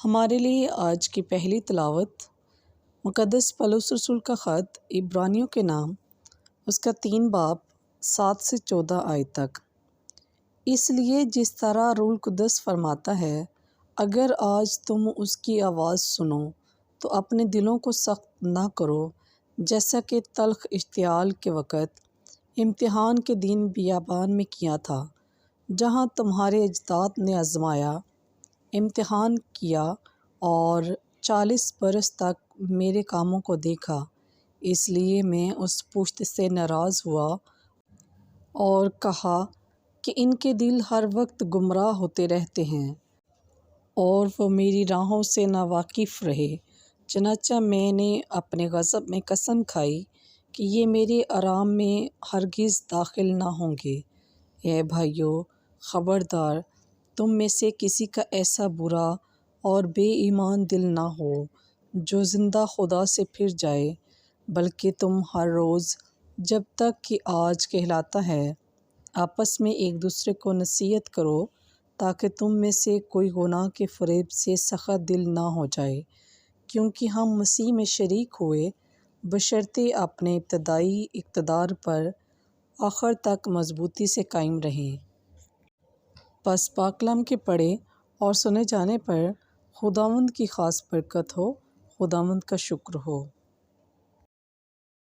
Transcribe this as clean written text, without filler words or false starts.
ہمارے لیے آج کی پہلی تلاوت مقدس پولس رسول کا خط عبرانیوں کے نام، اس کا 3 باب 7 سے 14 آیت تک۔ اس لیے جس طرح روح القدس فرماتا ہے، اگر آج تم اس کی آواز سنو تو اپنے دلوں کو سخت نہ کرو، جیسا کہ تلخ اشتعال کے وقت امتحان کے دن بیابان میں کیا تھا، جہاں تمہارے اجداد نے آزمایا، امتحان کیا اور 40 برس تک میرے کاموں کو دیکھا۔ اس لیے میں اس پشت سے ناراض ہوا اور کہا کہ ان کے دل ہر وقت گمراہ ہوتے رہتے ہیں اور وہ میری راہوں سے ناواقف رہے۔ چنانچہ میں نے اپنے غضب میں قسم کھائی کہ یہ میرے آرام میں ہرگز داخل نہ ہوں گے۔ اے بھائیو، خبردار، تم میں سے کسی کا ایسا برا اور بے ایمان دل نہ ہو جو زندہ خدا سے پھر جائے، بلکہ تم ہر روز جب تک کہ آج کہلاتا ہے آپس میں ایک دوسرے کو نصیحت کرو، تاکہ تم میں سے کوئی گناہ کے فریب سے سخت دل نہ ہو جائے، کیونکہ ہم مسیح میں شریک ہوئے، بشرطِ اپنے ابتدائی اقتدار پر آخر تک مضبوطی سے قائم رہیں۔ پس پاک کلام کے پڑھے اور سنے جانے پر خداوند کی خاص برکت ہو۔ خداوند کا شکر ہو۔